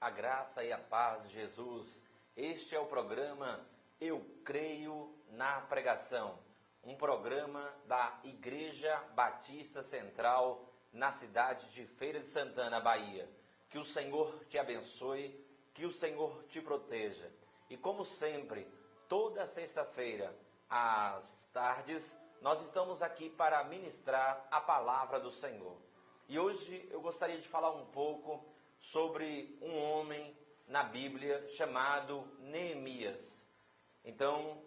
a graça e a paz de Jesus. Este é o programa Eu Creio na Pregação, um programa da Igreja Batista Central na cidade de Feira de Santana, Bahia. Que o Senhor te abençoe, que o Senhor te proteja. E como sempre, toda sexta-feira, às tardes, nós estamos aqui para ministrar a palavra do Senhor. E hoje eu gostaria de falar um pouco sobre um homem na Bíblia chamado Neemias. Então,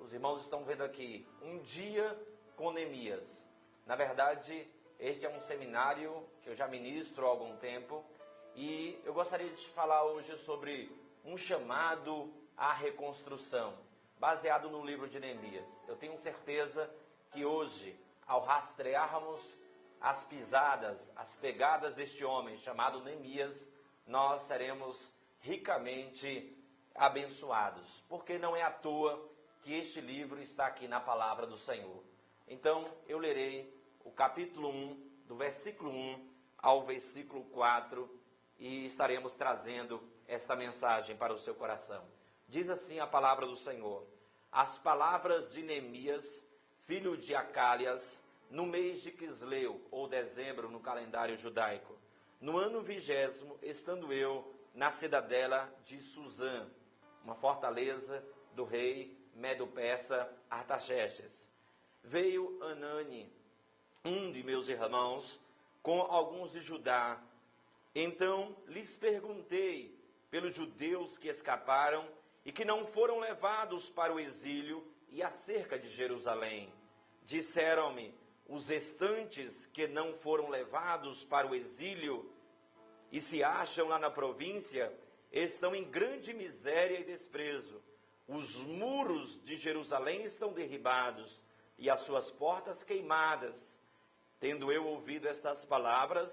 os irmãos estão vendo aqui, um dia com Neemias. Na verdade, este é um seminário que eu já ministro há algum tempo e eu gostaria de falar hoje sobre um chamado à reconstrução, baseado no livro de Neemias. Eu tenho certeza que hoje, ao rastrearmos as pisadas, as pegadas deste homem chamado Neemias, nós seremos ricamente abençoados, porque não é à toa que este livro está aqui na palavra do Senhor. Então, eu lerei o capítulo 1, do versículo 1 ao versículo 4, e estaremos trazendo esta mensagem para o seu coração. Diz assim a palavra do Senhor: as palavras de Neemias, filho de Acalias, no mês de Quisleu, ou dezembro no calendário judaico, no ano 20º, estando eu na cidadela de Suzã, uma fortaleza do rei Medo-Persa Artaxerxes. Veio Anani, um de meus irmãos, com alguns de Judá. Então lhes perguntei pelos judeus que escaparam e que não foram levados para o exílio e acerca de Jerusalém. Disseram-me: os restantes que não foram levados para o exílio e se acham lá na província estão em grande miséria e desprezo. Os muros de Jerusalém estão derribados e as suas portas queimadas. Tendo eu ouvido estas palavras,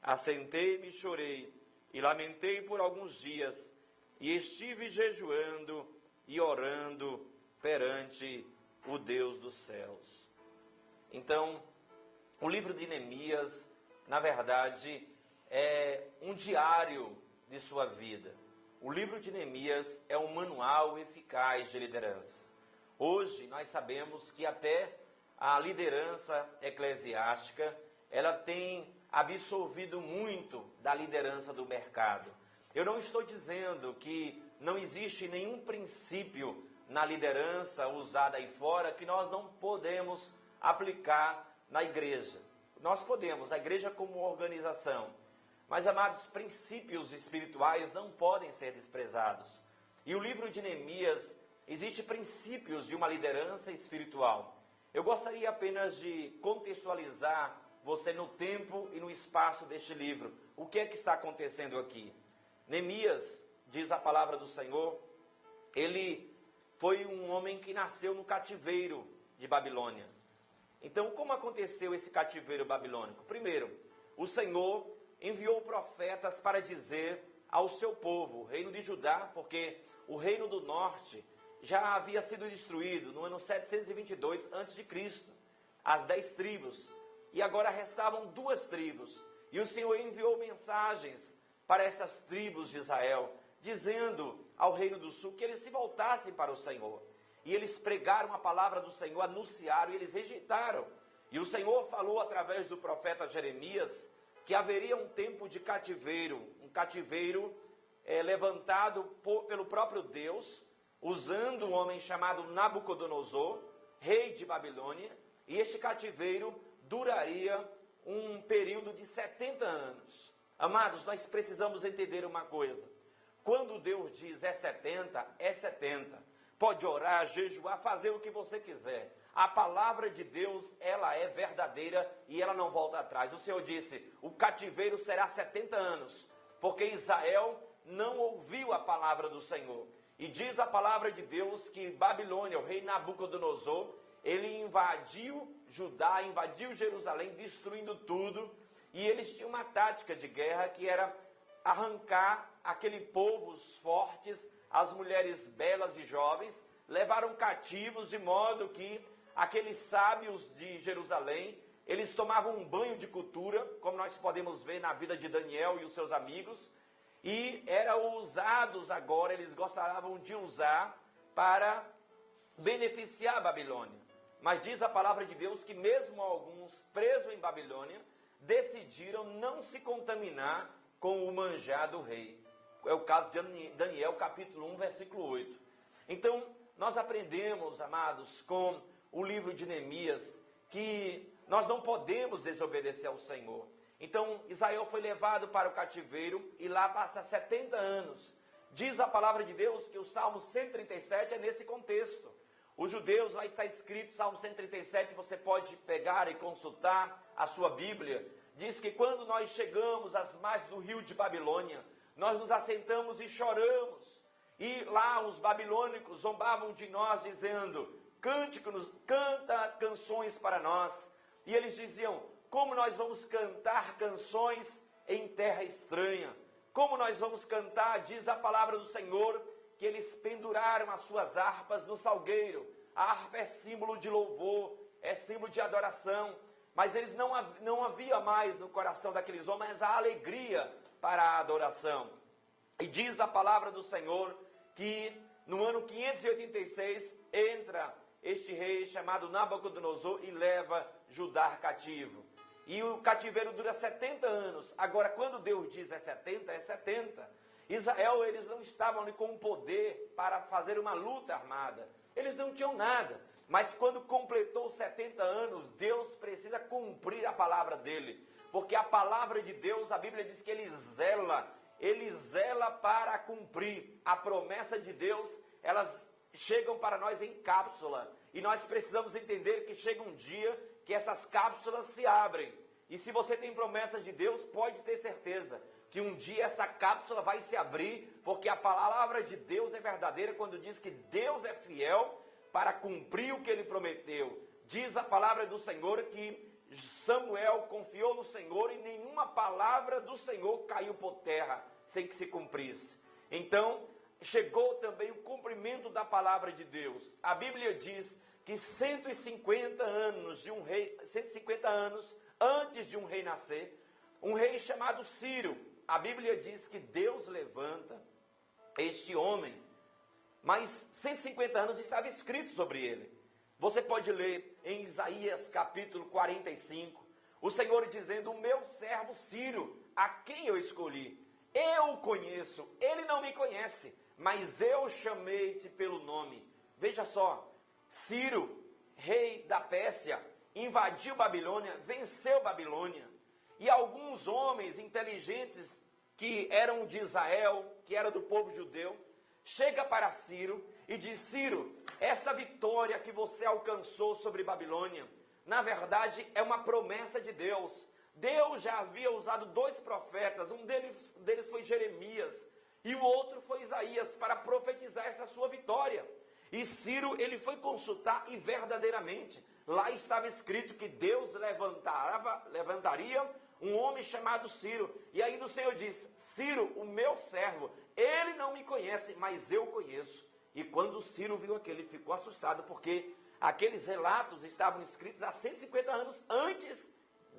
assentei-me e chorei e lamentei por alguns dias e estive jejuando e orando perante o Deus dos céus. Então, o livro de Neemias, na verdade, é um diário de sua vida. O livro de Neemias é um manual eficaz de liderança. Hoje, nós sabemos que até a liderança eclesiástica, ela tem absorvido muito da liderança do mercado. Eu não estou dizendo que não existe nenhum princípio na liderança usada aí fora que nós não podemos aplicar na igreja. Nós podemos, a igreja como organização. Mas, amados, princípios espirituais não podem ser desprezados. E o livro de Neemias, existe princípios de uma liderança espiritual. Eu gostaria apenas de contextualizar você no tempo e no espaço deste livro. O que é que está acontecendo aqui? Neemias, diz a palavra do Senhor, ele foi um homem que nasceu no cativeiro de Babilônia. Então, como aconteceu esse cativeiro babilônico? Primeiro, o Senhor enviou profetas para dizer ao seu povo, o reino de Judá, porque o reino do norte já havia sido destruído no ano 722 a.C., as 10 tribos, e agora restavam 2 tribos. E o Senhor enviou mensagens para essas tribos de Israel, dizendo ao reino do sul que eles se voltassem para o Senhor. E eles pregaram a palavra do Senhor, anunciaram, e eles rejeitaram. E o Senhor falou através do profeta Jeremias que haveria um tempo de cativeiro, um cativeiro levantado pelo próprio Deus, usando um homem chamado Nabucodonosor, rei de Babilônia, e este cativeiro duraria um período de 70 anos. Amados, nós precisamos entender uma coisa: quando Deus diz é 70, é 70. Pode orar, jejuar, fazer o que você quiser. A palavra de Deus, ela é verdadeira e ela não volta atrás. O Senhor disse, o cativeiro será 70 anos, porque Israel não ouviu a palavra do Senhor. E diz a palavra de Deus que Babilônia, o rei Nabucodonosor, ele invadiu Judá, invadiu Jerusalém, destruindo tudo. E eles tinham uma tática de guerra que era arrancar aquele povo, os fortes, as mulheres belas e jovens, levaram cativos, de modo que aqueles sábios de Jerusalém, eles tomavam um banho de cultura, como nós podemos ver na vida de Daniel e os seus amigos, e eram usados agora, eles gostavam de usar para beneficiar a Babilônia. Mas diz a palavra de Deus que mesmo alguns presos em Babilônia decidiram não se contaminar com o manjar do rei. É o caso de Daniel, capítulo 1, versículo 8. Então, nós aprendemos, amados, com o livro de Neemias, que nós não podemos desobedecer ao Senhor. Então, Israel foi levado para o cativeiro e lá passa 70 anos. Diz a palavra de Deus que o Salmo 137 é nesse contexto. Os judeus, lá está escrito, Salmo 137, você pode pegar e consultar a sua Bíblia. Diz que quando nós chegamos às margens do rio de Babilônia, nós nos assentamos e choramos. E lá os babilônicos zombavam de nós, dizendo, canta canções para nós. E eles diziam, como nós vamos cantar canções em terra estranha? Como nós vamos cantar, diz a palavra do Senhor, que eles penduraram as suas harpas no salgueiro. A harpa é símbolo de louvor, é símbolo de adoração. Mas eles não havia mais no coração daqueles homens a alegria para a adoração. E diz a palavra do Senhor que no ano 586 entra este rei chamado Nabucodonosor e leva Judá cativo. E o cativeiro dura 70 anos. Agora, quando Deus diz é 70, é 70. Israel, eles não estavam ali com o poder para fazer uma luta armada. Eles não tinham nada. Mas quando completou 70 anos, Deus precisa cumprir a palavra dele. Porque a palavra de Deus, a Bíblia diz que ele zela para cumprir. A promessa de Deus, elas chegam para nós em cápsula. E nós precisamos entender que chega um dia que essas cápsulas se abrem. E se você tem promessas de Deus, pode ter certeza que um dia essa cápsula vai se abrir, porque a palavra de Deus é verdadeira quando diz que Deus é fiel para cumprir o que ele prometeu. Diz a palavra do Senhor que Samuel confiou no Senhor e nenhuma palavra do Senhor caiu por terra sem que se cumprisse. Então, chegou também o cumprimento da palavra de Deus. A Bíblia diz que 150 anos de um rei, 150 anos antes de um rei nascer, um rei chamado Ciro, a Bíblia diz que Deus levanta este homem, mas 150 anos estava escrito sobre ele. Você pode ler em Isaías capítulo 45, o Senhor dizendo, o meu servo Ciro, a quem eu escolhi, eu o conheço, ele não me conhece, mas eu chamei-te pelo nome. Veja só, Ciro, rei da Pérsia, invadiu Babilônia, venceu Babilônia. E alguns homens inteligentes que eram de Israel, que era do povo judeu, chega para Ciro e diz, Ciro, esta vitória que você alcançou sobre Babilônia, na verdade é uma promessa de Deus. Deus já havia usado 2 profetas, um deles foi Jeremias, e o outro foi Isaías, para profetizar essa sua vitória. E Ciro, ele foi consultar e verdadeiramente, lá estava escrito que Deus levantaria um homem chamado Ciro. E aí o Senhor diz, Ciro, o meu servo, ele não me conhece, mas eu conheço. E quando Ciro viu aquilo, ele ficou assustado, porque aqueles relatos estavam escritos há 150 anos antes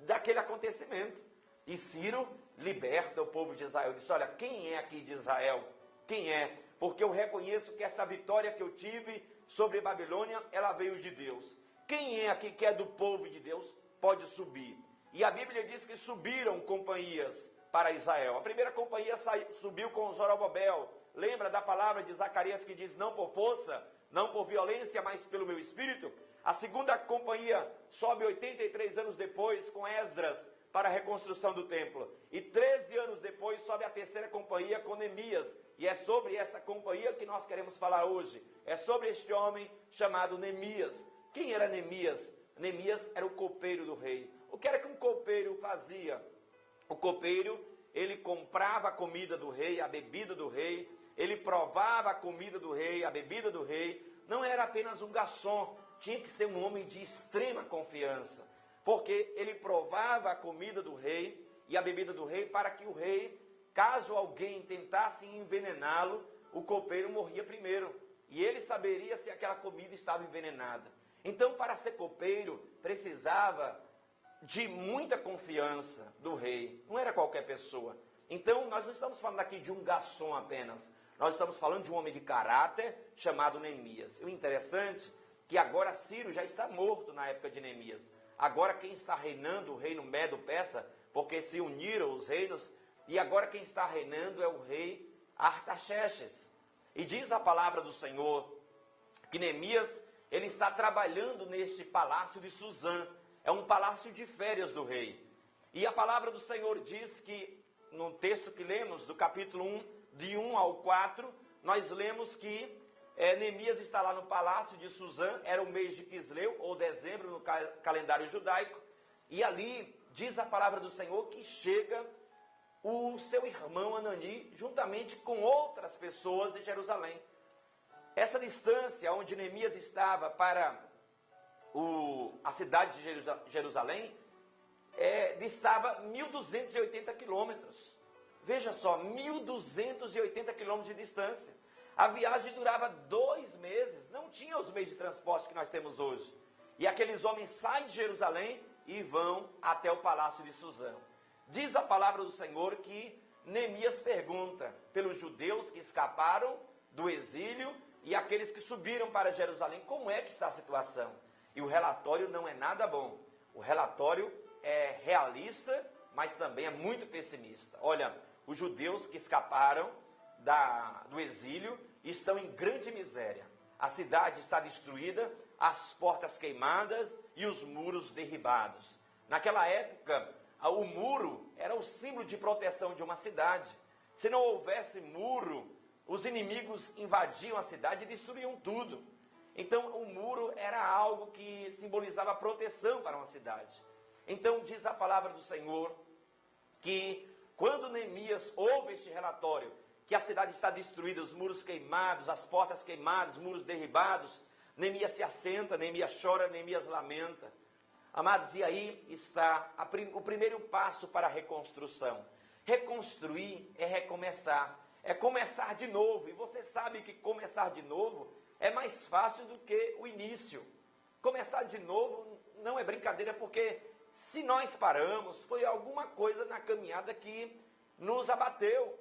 daquele acontecimento. E Ciro liberta o povo de Israel. Diz, olha, quem é aqui de Israel? Quem é? Porque eu reconheço que essa vitória que eu tive sobre Babilônia, ela veio de Deus. Quem é aqui que é do povo de Deus? Pode subir. E a Bíblia diz que subiram companhias para Israel. A primeira companhia subiu com Zorobabel. Lembra da palavra de Zacarias que diz, não por força, não por violência, mas pelo meu espírito? A segunda companhia sobe 83 anos depois com Esdras para a reconstrução do templo. E 13 anos depois sobe a terceira companhia com Neemias. E é sobre essa companhia que nós queremos falar hoje. É sobre este homem chamado Neemias. Quem era Neemias? Neemias era o copeiro do rei. O que era que um copeiro fazia? O copeiro, ele comprava a comida do rei, a bebida do rei, ele provava a comida do rei, a bebida do rei. Não era apenas um garçom, tinha que ser um homem de extrema confiança, porque ele provava a comida do rei e a bebida do rei para que o rei, caso alguém tentasse envenená-lo, o copeiro morria primeiro, e ele saberia se aquela comida estava envenenada. Então, para ser copeiro, precisava de muita confiança do rei, não era qualquer pessoa. Então, nós não estamos falando aqui de um garçom apenas. Nós estamos falando de um homem de caráter chamado Neemias. E o interessante é que agora Ciro já está morto na época de Neemias. Agora quem está reinando, o reino Medo-Persa, porque se uniram os reinos, e agora quem está reinando é o rei Artaxerxes. E diz a palavra do Senhor que Neemias, ele está trabalhando neste palácio de Suzã. É um palácio de férias do rei. E a palavra do Senhor diz que, no texto que lemos, do capítulo 1, de 1 ao 4, nós lemos que Neemias está lá no palácio de Suzã, era o mês de Quisleu, ou dezembro, no calendário judaico, e ali diz a palavra do Senhor que chega o seu irmão Anani, juntamente com outras pessoas de Jerusalém. Essa distância onde Neemias estava para a cidade de Jerusalém, distava 1.280 quilômetros. Veja só, 1.280 quilômetros de distância. A viagem durava 2 meses, não tinha os meios de transporte que nós temos hoje. E aqueles homens saem de Jerusalém e vão até o palácio de Suzã. Diz a palavra do Senhor que Neemias pergunta pelos judeus que escaparam do exílio e aqueles que subiram para Jerusalém, como é que está a situação? E o relatório não é nada bom. O relatório é realista, mas também é muito pessimista. Olha, os judeus que escaparam do exílio estão em grande miséria. A cidade está destruída, as portas queimadas e os muros derribados. Naquela época, o muro era o símbolo de proteção de uma cidade. Se não houvesse muro, os inimigos invadiam a cidade e destruíam tudo. Então, o muro era algo que simbolizava proteção para uma cidade. Então, diz a palavra do Senhor que quando Neemias ouve este relatório, que a cidade está destruída, os muros queimados, as portas queimadas, os muros derribados, Neemias se assenta, Neemias chora, Neemias lamenta. Amados, e aí está o primeiro passo para a reconstrução. Reconstruir é recomeçar, é começar de novo. E você sabe que começar de novo é mais fácil do que o início. Começar de novo não é brincadeira, porque se nós paramos, foi alguma coisa na caminhada que nos abateu.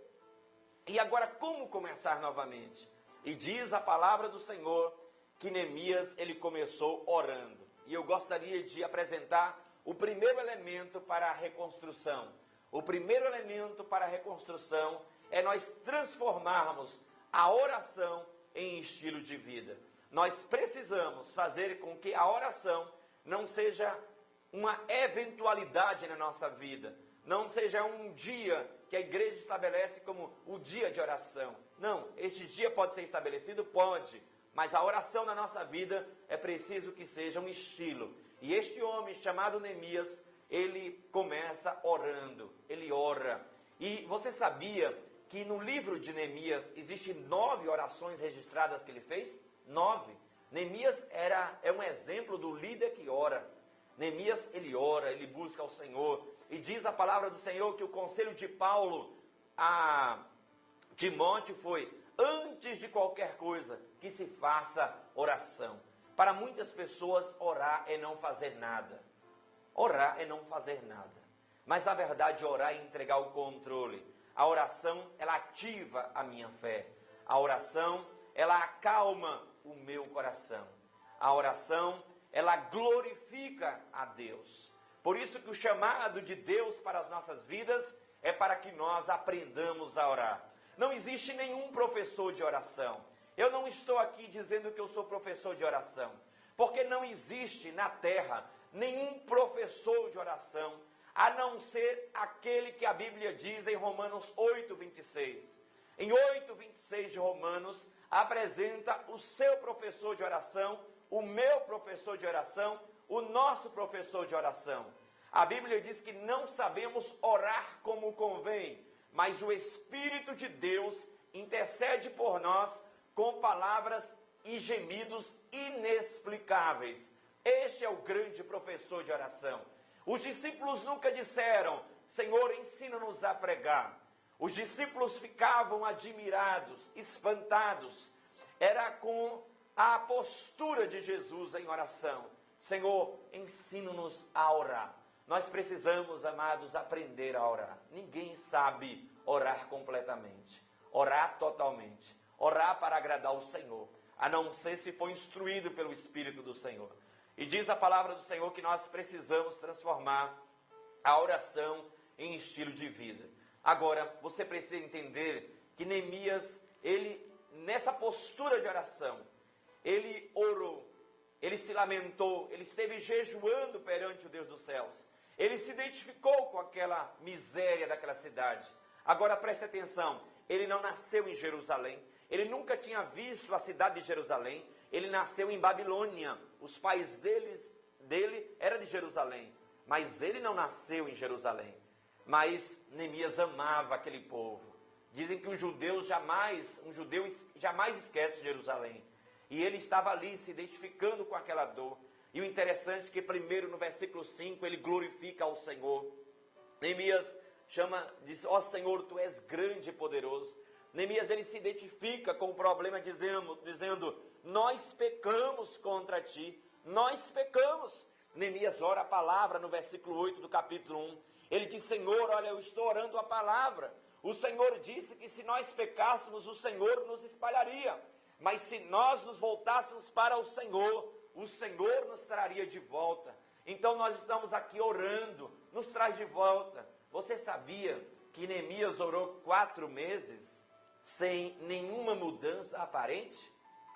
E agora, como começar novamente? E diz a palavra do Senhor que Neemias, ele começou orando. E eu gostaria de apresentar o primeiro elemento para a reconstrução. O primeiro elemento para a reconstrução é nós transformarmos a oração em estilo de vida. Nós precisamos fazer com que a oração não seja uma eventualidade na nossa vida. Não seja um dia que a igreja estabelece como o dia de oração. Não, este dia pode ser estabelecido? Pode. Mas a oração na nossa vida é preciso que seja um estilo. E este homem chamado Neemias, ele começa orando, ele ora. E você sabia que no livro de Neemias existem 9 orações registradas que ele fez? 9. Neemias é um exemplo do líder que ora. Neemias, ele ora, ele busca ao Senhor. E diz a palavra do Senhor que o conselho de Paulo a Timóteo foi: antes de qualquer coisa, que se faça oração. Para muitas pessoas, orar é não fazer nada. Orar é não fazer nada. Mas, na verdade, orar é entregar o controle. A oração, ela ativa a minha fé. A oração, ela acalma o meu coração. A oração, ela glorifica a Deus. Por isso que o chamado de Deus para as nossas vidas é para que nós aprendamos a orar. Não existe nenhum professor de oração. Eu não estou aqui dizendo que eu sou professor de oração, porque não existe na terra nenhum professor de oração, a não ser aquele que a Bíblia diz em Romanos 8:26. Em 8:26 de Romanos, apresenta o seu professor de oração, o meu professor de oração, o nosso professor de oração. A Bíblia diz que não sabemos orar como convém, mas o Espírito de Deus intercede por nós com palavras e gemidos inexplicáveis. Este é o grande professor de oração. Os discípulos nunca disseram: Senhor, ensina-nos a pregar. Os discípulos ficavam admirados, espantados. Era com a postura de Jesus em oração: Senhor, ensina-nos a orar. Nós precisamos, amados, aprender a orar. Ninguém sabe orar completamente, orar totalmente, orar para agradar o Senhor, a não ser se for instruído pelo Espírito do Senhor. E diz a palavra do Senhor que nós precisamos transformar a oração em estilo de vida. Agora, você precisa entender que Neemias, ele, nessa postura de oração, ele orou, ele se lamentou, ele esteve jejuando perante o Deus dos céus. Ele se identificou com aquela miséria daquela cidade. Agora preste atenção, ele não nasceu em Jerusalém, ele nunca tinha visto a cidade de Jerusalém, ele nasceu em Babilônia, os pais dele eram de Jerusalém, mas ele não nasceu em Jerusalém. Mas Neemias amava aquele povo. Dizem que um judeu jamais esquece Jerusalém. E ele estava ali se identificando com aquela dor. E o interessante é que primeiro no versículo 5 ele glorifica ao Senhor. Neemias diz, ó Senhor, tu és grande e poderoso. Neemias ele se identifica com o problema dizendo, nós pecamos contra ti, nós pecamos. Neemias ora a palavra no versículo 8 do capítulo 1. Ele diz, Senhor, olha, eu estou orando a palavra. O Senhor disse que se nós pecássemos, o Senhor nos espalharia. Mas se nós nos voltássemos para o Senhor nos traria de volta. Então nós estamos aqui orando, nos traz de volta. Você sabia que Neemias orou 4 meses sem nenhuma mudança aparente?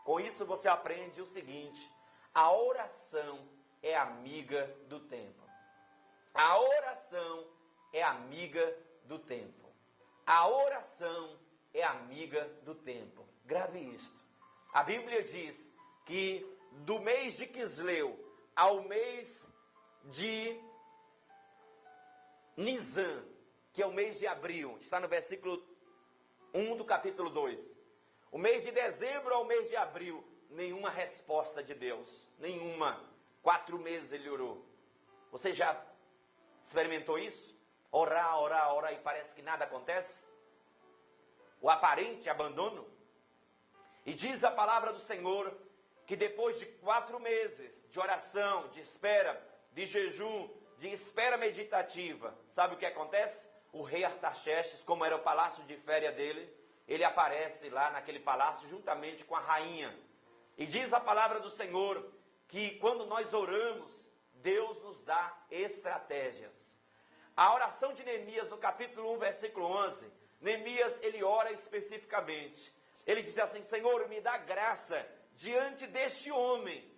Com isso você aprende o seguinte, a oração é amiga do tempo. A oração é amiga do tempo. A oração é amiga do tempo. Grave isto. A Bíblia diz que do mês de Quisleu ao mês de Nisan, que é o mês de abril, está no versículo 1 do capítulo 2. O mês de dezembro ao mês de abril, nenhuma resposta de Deus, nenhuma. 4 meses ele orou. Você já experimentou isso? Orar, orar, orar e parece que nada acontece? O aparente abandono? E diz a palavra do Senhor que depois de 4 meses de oração, de espera, de jejum, de espera meditativa, sabe o que acontece? O rei Artaxerxes, como era o palácio de férias dele, ele aparece lá naquele palácio juntamente com a rainha. E diz a palavra do Senhor que quando nós oramos, Deus nos dá estratégias. A oração de Neemias no capítulo 1, versículo 11, Neemias ele ora especificamente. Ele diz assim, Senhor, me dá graça diante deste homem,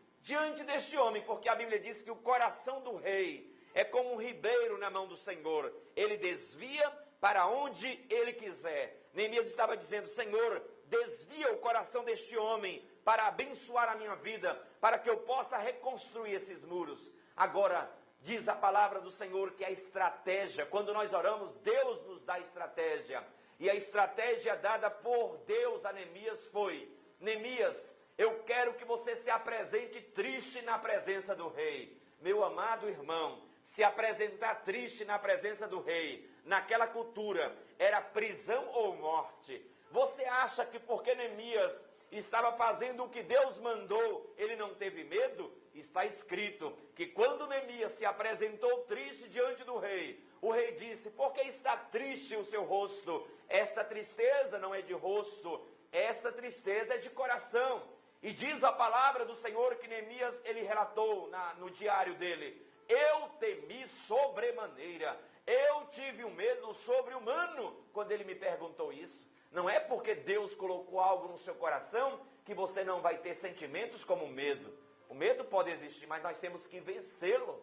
porque a Bíblia diz que o coração do rei é como um ribeiro na mão do Senhor. Ele desvia para onde ele quiser. Neemias estava dizendo, Senhor, desvia o coração deste homem para abençoar a minha vida, para que eu possa reconstruir esses muros. Agora, diz a palavra do Senhor que a estratégia, quando nós oramos, Deus nos dá estratégia. E a estratégia dada por Deus a Neemias foi, Neemias, eu quero que você se apresente triste na presença do rei. Meu amado irmão, se apresentar triste na presença do rei, naquela cultura, era prisão ou morte. Você acha que porque Neemias estava fazendo o que Deus mandou, ele não teve medo? Está escrito que quando Neemias se apresentou triste diante do rei, o rei disse, por que está triste o seu rosto? Essa tristeza não é de rosto, essa tristeza é de coração. E diz a palavra do Senhor que Neemias, ele relatou no diário dele, eu temi sobremaneira, eu tive um medo sobre-humano quando ele me perguntou isso. Não é porque Deus colocou algo no seu coração que você não vai ter sentimentos como medo. O medo pode existir, mas nós temos que vencê-lo.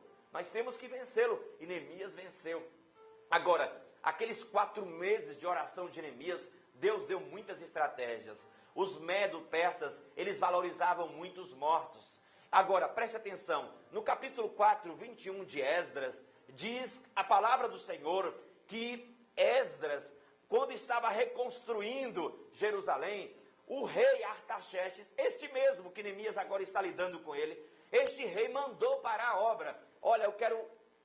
E Neemias venceu. Agora, aqueles 4 meses de oração de Neemias, Deus deu muitas estratégias. Os medo-persas, eles valorizavam muito os mortos. Agora, preste atenção, no capítulo 4, 21 de Esdras, diz a palavra do Senhor que Esdras, quando estava reconstruindo Jerusalém, o rei Artaxerxes, este mesmo que Neemias agora está lidando com ele, este rei mandou parar a obra. Olha, eu quero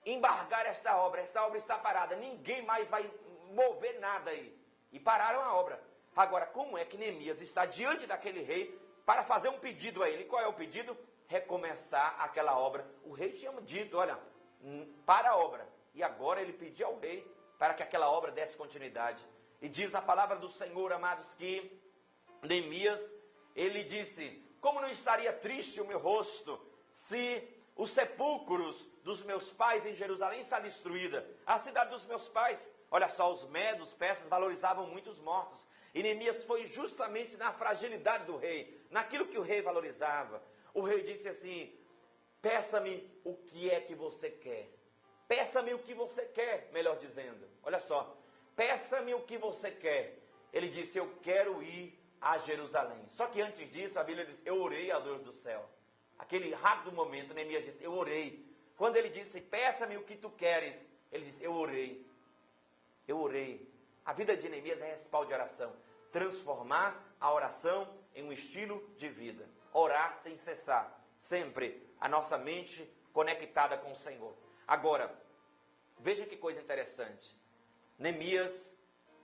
embargar esta obra está parada, ninguém mais vai mover nada aí. E pararam a obra. Agora, como é que Neemias está diante daquele rei para fazer um pedido a ele? Qual é o pedido? Recomeçar aquela obra. O rei tinha dito, olha, para a obra. E agora ele pediu ao rei para que aquela obra desse continuidade. E diz a palavra do Senhor, amados, que Neemias, ele disse: como não estaria triste o meu rosto se os sepulcros dos meus pais em Jerusalém está destruída, a cidade dos meus pais. Olha só, os medos, persas valorizavam muito os mortos. E Neemias foi justamente na fragilidade do rei, naquilo que o rei valorizava. O rei disse assim: peça-me o que é que você quer. Peça-me o que você quer, melhor dizendo. Olha só, peça-me o que você quer. Ele disse: eu quero ir a Jerusalém. Só que antes disso, a Bíblia diz: eu orei ao Deus do céu. Aquele rápido momento, Neemias disse: eu orei. Quando ele disse: peça-me o que tu queres, ele disse: eu orei. Eu orei. A vida de Neemias é respaldo de oração. Transformar a oração em um estilo de vida. Orar sem cessar. Sempre a nossa mente conectada com o Senhor. Agora, veja que coisa interessante. Neemias,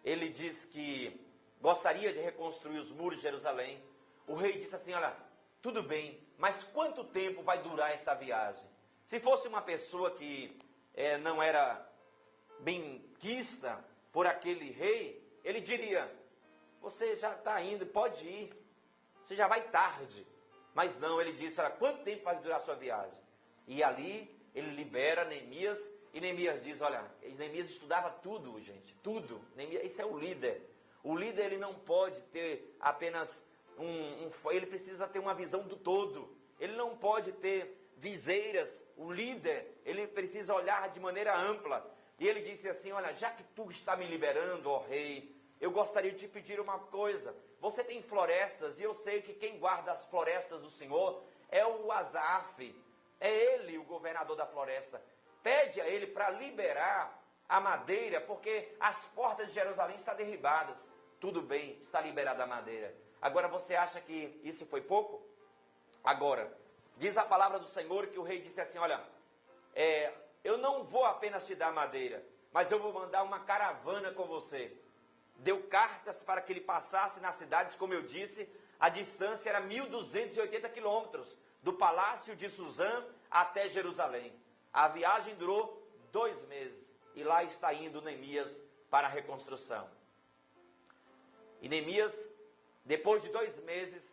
ele diz que gostaria de reconstruir os muros de Jerusalém. O rei disse assim: olha, tudo bem, mas quanto tempo vai durar esta viagem? Se fosse uma pessoa que não era benquista por aquele rei, ele diria: você já está indo, pode ir, você já vai tarde. Mas não, ele disse: olha, quanto tempo vai durar a sua viagem? E ali ele libera Neemias, e Neemias diz: olha, Neemias estudava tudo, gente, tudo. Neemias, esse é o líder. O líder, ele não pode ter apenas ele precisa ter uma visão do todo. Ele não pode ter viseiras. O líder, ele precisa olhar de maneira ampla. E ele disse assim: olha, já que tu está me liberando, ó rei, eu gostaria de te pedir uma coisa. Você tem florestas, e eu sei que quem guarda as florestas do Senhor é o Asaf. É ele o governador da floresta. Pede a ele para liberar a madeira, porque as portas de Jerusalém estão derribadas. Tudo bem, está liberada a madeira. Agora, você acha que isso foi pouco? Agora, diz a palavra do Senhor que o rei disse assim: olha, eu não vou apenas te dar madeira, mas eu vou mandar uma caravana com você. Deu cartas para que ele passasse nas cidades, como eu disse, a distância era 1.280 quilômetros, do palácio de Suzã até Jerusalém. A viagem durou 2 meses, e lá está indo Neemias para a reconstrução. E Neemias, depois de 2 meses,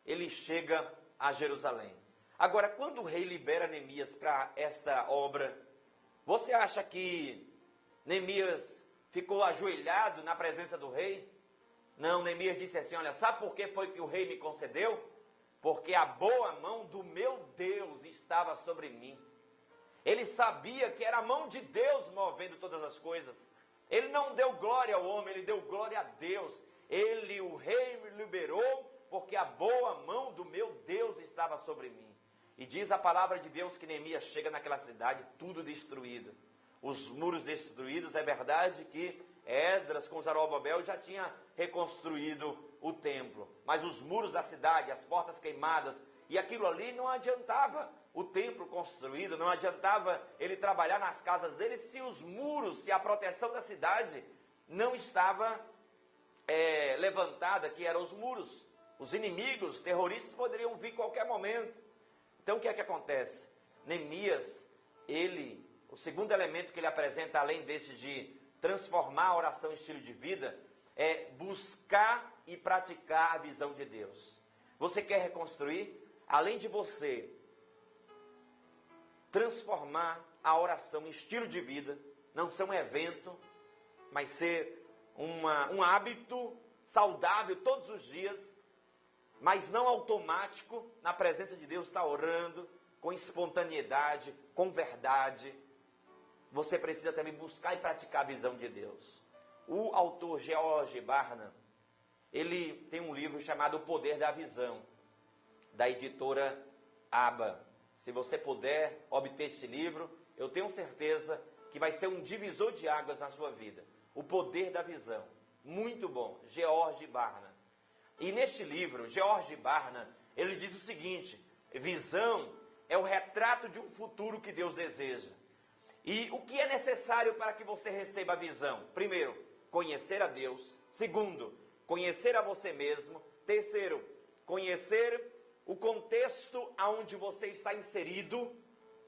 ele chega a Jerusalém. Agora, quando o rei libera Neemias para esta obra, você acha que Neemias ficou ajoelhado na presença do rei? Não, Neemias disse assim: olha, sabe por que foi que o rei me concedeu? Porque a boa mão do meu Deus estava sobre mim. Ele sabia que era a mão de Deus movendo todas as coisas. Ele não deu glória ao homem, ele deu glória a Deus. O rei me liberou porque a boa mão do meu Deus estava sobre mim. E diz a palavra de Deus que Neemias chega naquela cidade tudo destruído. Os muros destruídos. É verdade que Esdras com Zorobabel já tinha reconstruído o templo. Mas os muros da cidade, as portas queimadas, e aquilo ali não adiantava o templo construído, não adiantava ele trabalhar nas casas dele se os muros, se a proteção da cidade não estava levantada, que eram os muros. Os inimigos, terroristas poderiam vir a qualquer momento. Então o que é que acontece? Neemias, o segundo elemento que ele apresenta, além desse de transformar a oração em estilo de vida, é buscar e praticar a visão de Deus. Você quer reconstruir? Além de você transformar a oração em estilo de vida, não ser um evento, mas ser um hábito saudável todos os dias, mas não automático, na presença de Deus, está orando com espontaneidade, com verdade. Você precisa também buscar e praticar a visão de Deus. O autor George Barna, ele tem um livro chamado O Poder da Visão, da editora Aba. Se você puder obter este livro, eu tenho certeza que vai ser um divisor de águas na sua vida. O Poder da Visão. Muito bom. George Barna. E neste livro, George Barna, ele diz o seguinte: visão é o retrato de um futuro que Deus deseja. E o que é necessário para que você receba a visão? Primeiro, conhecer a Deus. Segundo, conhecer a você mesmo. Terceiro, conhecer o contexto aonde você está inserido.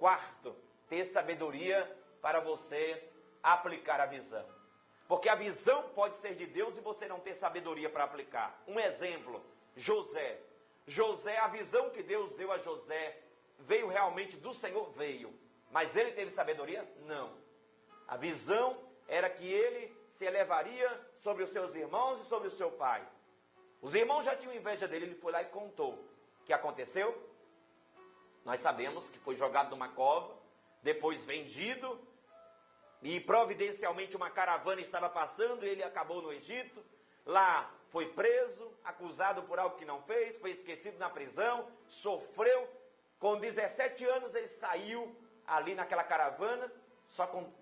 Quarto, ter sabedoria para você aplicar a visão. Porque a visão pode ser de Deus e você não ter sabedoria para aplicar. Um exemplo, José. José, a visão que Deus deu a José, veio realmente do Senhor? Veio. Mas ele teve sabedoria? Não. A visão era que ele se elevaria sobre os seus irmãos e sobre o seu pai. Os irmãos já tinham inveja dele, ele foi lá e contou. O que aconteceu? Nós sabemos que foi jogado numa cova, depois vendido, e providencialmente uma caravana estava passando, e ele acabou no Egito. Lá foi preso, acusado por algo que não fez, foi esquecido na prisão, sofreu. Com 17 anos ele saiu ali naquela caravana, só com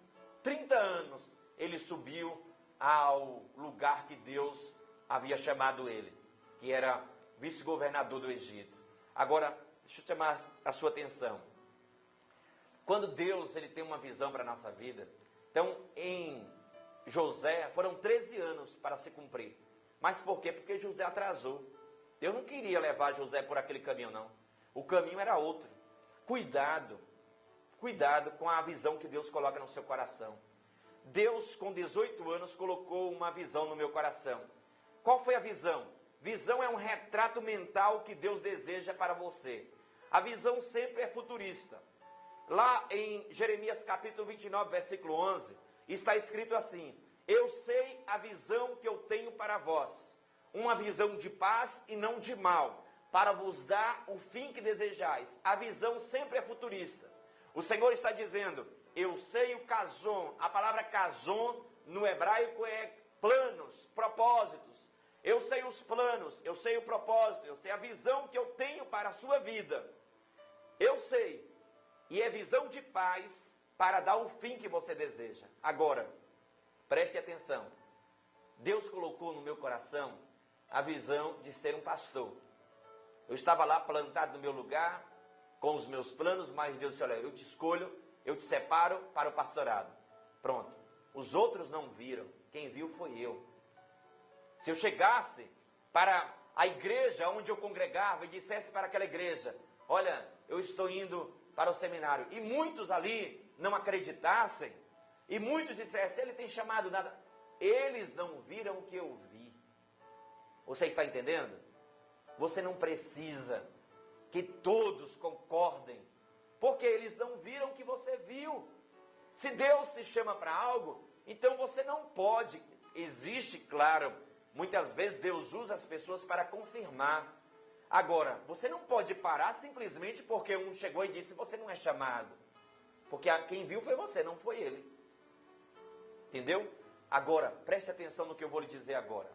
30 anos ele subiu ao lugar que Deus havia chamado ele, que era vice-governador do Egito. Agora, deixa eu chamar a sua atenção. Quando Deus ele tem uma visão para a nossa vida, então em José foram 13 anos para se cumprir. Mas por quê? Porque José atrasou. Deus não queria levar José por aquele caminho, não. O caminho era outro. Cuidado com a visão que Deus coloca no seu coração. Deus, com 18 anos, colocou uma visão no meu coração. Qual foi a visão? Visão é um retrato mental que Deus deseja para você. A visão sempre é futurista. Lá em Jeremias capítulo 29, versículo 11, está escrito assim: eu sei a visão que eu tenho para vós, uma visão de paz e não de mal, para vos dar o fim que desejais. A visão sempre é futurista. O Senhor está dizendo, eu sei o kazon. A palavra kazon no hebraico é planos, propósitos. Eu sei os planos, eu sei o propósito, eu sei a visão que eu tenho para a sua vida. Eu sei. E é visão de paz para dar o fim que você deseja. Agora, preste atenção. Deus colocou no meu coração a visão de ser um pastor. Eu estava lá plantado no meu lugar, com os meus planos, mas Deus disse, olha, eu te escolho, eu te separo para o pastorado. Pronto. Os outros não viram. Quem viu foi eu. Se eu chegasse para a igreja onde eu congregava e dissesse para aquela igreja, olha, eu estou indo para o seminário, e muitos ali não acreditassem, e muitos dissessem, ele tem chamado nada, eles não viram o que eu vi. Você está entendendo? Você não precisa que todos concordem, porque eles não viram o que você viu. Se Deus te chama para algo, então você não pode. Existe, claro, muitas vezes Deus usa as pessoas para confirmar. Agora, você não pode parar simplesmente porque um chegou e disse, você não é chamado. Porque quem viu foi você, não foi ele. Entendeu? Agora, preste atenção no que eu vou lhe dizer agora.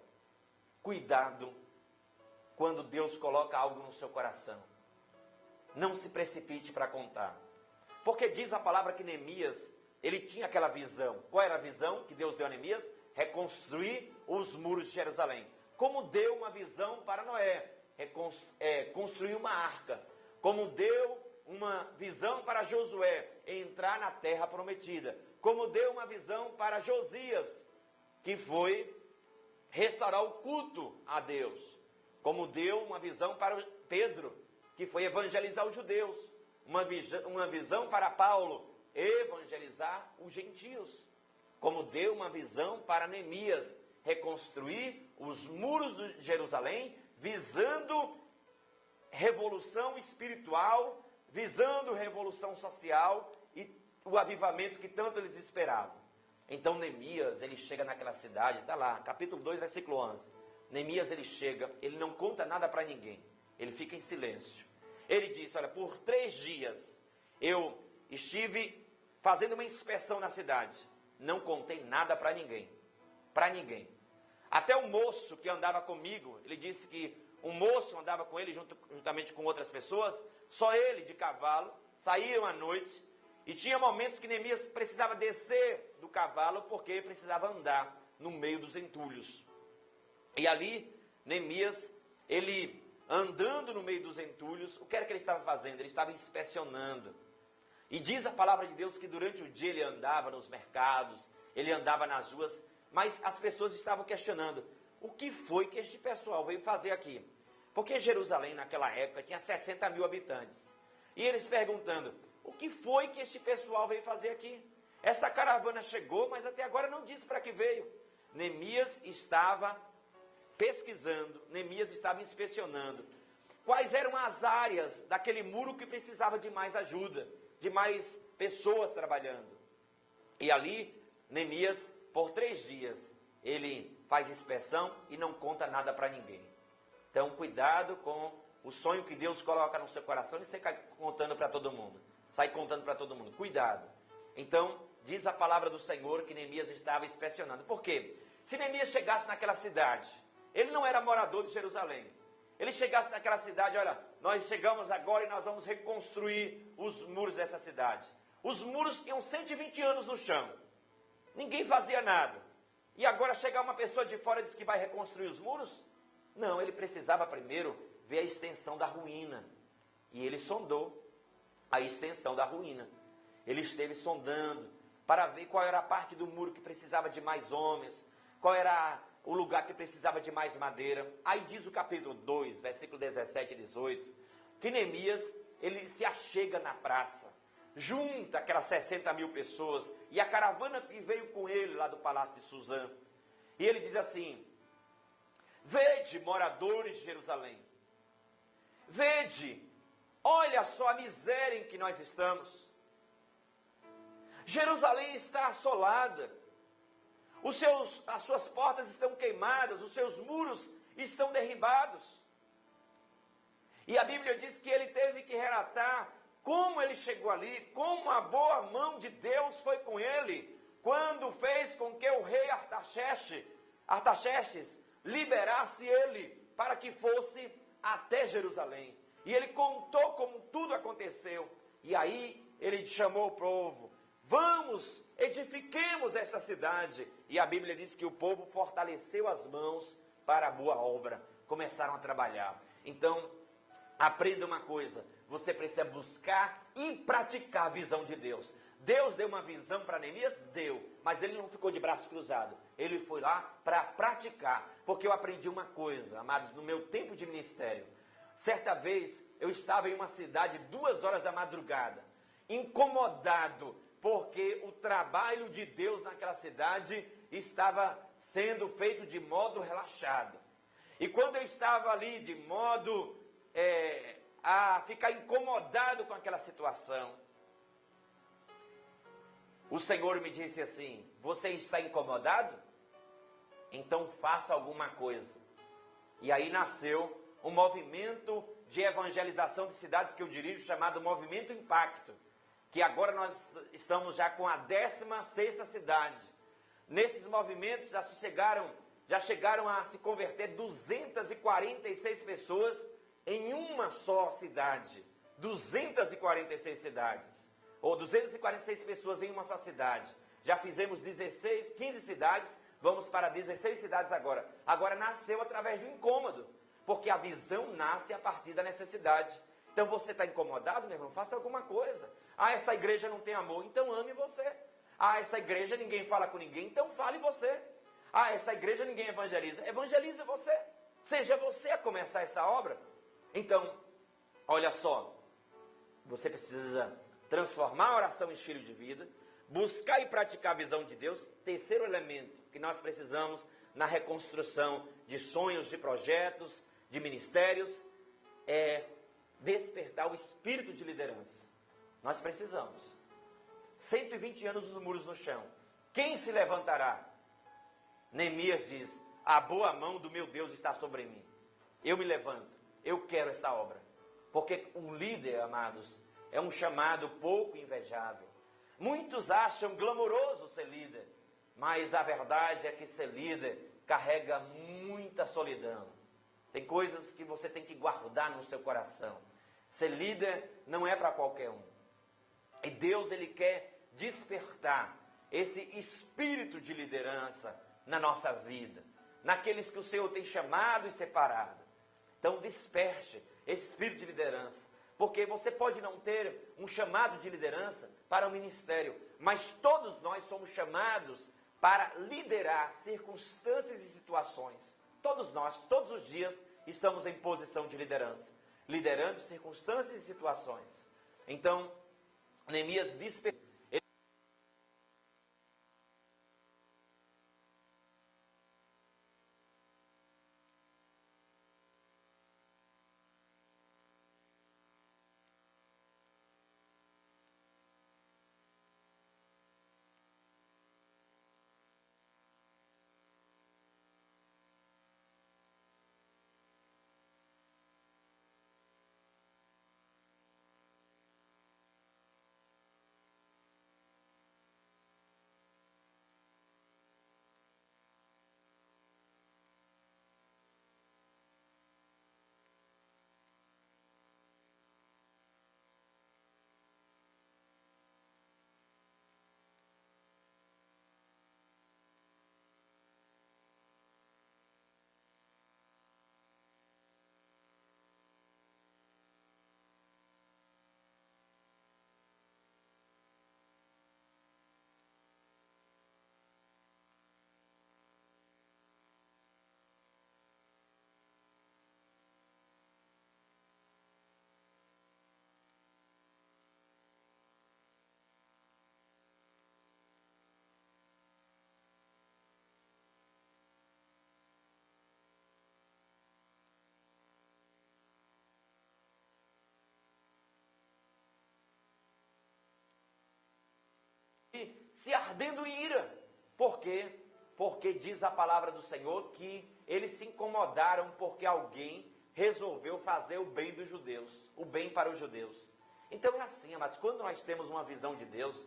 Cuidado quando Deus coloca algo no seu coração. Não se precipite para contar. Porque diz a palavra que Neemias, ele tinha aquela visão. Qual era a visão que Deus deu a Neemias? Reconstruir os muros de Jerusalém. Como deu uma visão para Noé, construir uma arca. Como deu uma visão para Josué, entrar na terra prometida. Como deu uma visão para Josias, que foi restaurar o culto a Deus. Como deu uma visão para Pedro, que foi evangelizar os judeus. Uma visão para Paulo, evangelizar os gentios. Como deu uma visão para Neemias, reconstruir os muros de Jerusalém, visando revolução espiritual, visando revolução social e o avivamento que tanto eles esperavam. Então Neemias, ele chega naquela cidade, está lá, capítulo 2, versículo 11. Neemias, ele chega, ele não conta nada para ninguém, ele fica em silêncio. Ele disse, olha, por 3 dias eu estive fazendo uma inspeção na cidade, não contei nada para ninguém, Até o moço que andava comigo, ele disse que um moço andava com ele juntamente com outras pessoas, só ele de cavalo, saíram à noite, e tinha momentos que Neemias precisava descer do cavalo, porque precisava andar no meio dos entulhos. E ali, Neemias, ele andando no meio dos entulhos, o que era que ele estava fazendo? Ele estava inspecionando. E diz a palavra de Deus que durante o dia ele andava nos mercados, ele andava nas ruas, mas as pessoas estavam questionando, o que foi que este pessoal veio fazer aqui? Porque Jerusalém naquela época tinha 60 mil habitantes. E eles perguntando, o que foi que este pessoal veio fazer aqui? Essa caravana chegou, mas até agora não disse para que veio. Neemias estava pesquisando, Neemias estava inspecionando quais eram as áreas daquele muro que precisava de mais ajuda, de mais pessoas trabalhando. E ali, Neemias, por 3 dias, ele faz inspeção e não conta nada para ninguém. Então, cuidado com o sonho que Deus coloca no seu coração e você sai contando para todo mundo. Cuidado. Então, diz a palavra do Senhor que Neemias estava inspecionando. Por quê? Se Neemias chegasse naquela cidade, ele não era morador de Jerusalém. Ele chegasse naquela cidade, olha, nós chegamos agora e nós vamos reconstruir os muros dessa cidade. Os muros tinham 120 anos no chão. Ninguém fazia nada. E agora chegar uma pessoa de fora e diz que vai reconstruir os muros? Não, ele precisava primeiro ver a extensão da ruína. E ele sondou a extensão da ruína. Ele esteve sondando para ver qual era a parte do muro que precisava de mais homens, qual era o lugar que precisava de mais madeira. Aí diz o capítulo 2, versículo 17 e 18, que Neemias, ele se achega na praça, junta aquelas 60 mil pessoas, e a caravana que veio com ele lá do palácio de Suzã. E ele diz assim: vede, moradores de Jerusalém, vede, olha só a miséria em que nós estamos. Jerusalém está assolada, as suas portas estão queimadas, os seus muros estão derribados. E a Bíblia diz que ele teve que relatar como ele chegou ali, como a boa mão de Deus foi com ele, quando fez com que o rei Artaxerxes liberasse ele para que fosse até Jerusalém. E ele contou como tudo aconteceu. E aí ele chamou o povo: vamos, edifiquemos esta cidade. E a Bíblia diz que o povo fortaleceu as mãos para a boa obra. Começaram a trabalhar. Então, aprenda uma coisa: você precisa buscar e praticar a visão de Deus. Deus deu uma visão para Neemias? Deu. Mas ele não ficou de braço cruzado. Ele foi lá para praticar. Porque eu aprendi uma coisa, amados, no meu tempo de ministério. Certa vez, eu estava em uma cidade 2 horas da madrugada, incomodado, porque o trabalho de Deus naquela cidade estava sendo feito de modo relaxado. E quando eu estava ali de modo a ficar incomodado com aquela situação, o Senhor me disse assim: você está incomodado? Então faça alguma coisa. E aí nasceu um movimento de evangelização de cidades que eu dirijo, chamado Movimento Impacto, que agora nós estamos já com a 16ª cidade. Nesses movimentos já chegaram a se converter 246 pessoas em uma só cidade. 246 cidades, ou 246 pessoas em uma só cidade. Já fizemos 15 cidades, vamos para 16 cidades agora. Agora nasceu através do incômodo, porque a visão nasce a partir da necessidade. Então você está incomodado, meu irmão? Faça alguma coisa. Ah, essa igreja não tem amor, então ame você. Ah, essa igreja ninguém fala com ninguém, então fale você. Ah, essa igreja ninguém evangeliza, evangelize você. Seja você a começar esta obra. Então, olha só, você precisa transformar a oração em estilo de vida, buscar e praticar a visão de Deus. Terceiro elemento que nós precisamos na reconstrução de sonhos, de projetos, de ministérios, é despertar o espírito de liderança. Nós precisamos. 120 anos os muros no chão. Quem se levantará? Neemias diz: a boa mão do meu Deus está sobre mim. Eu me levanto. Eu quero esta obra. Porque um líder, amados, é um chamado pouco invejável. Muitos acham glamouroso ser líder, mas a verdade é que ser líder carrega muita solidão. Tem coisas que você tem que guardar no seu coração. Ser líder não é para qualquer um. E Deus, Ele quer despertar esse espírito de liderança na nossa vida, naqueles que o Senhor tem chamado e separado. Então desperte esse espírito de liderança, porque você pode não ter um chamado de liderança para o ministério, mas todos nós somos chamados para liderar circunstâncias e situações. Todos nós, todos os dias, estamos em posição de liderança, liderando circunstâncias e situações. Então, Neemias despertou se ardendo em ira. Por quê? Porque diz a palavra do Senhor que eles se incomodaram porque alguém resolveu fazer o bem dos judeus, o bem para os judeus. Então é assim, mas quando nós temos uma visão de Deus,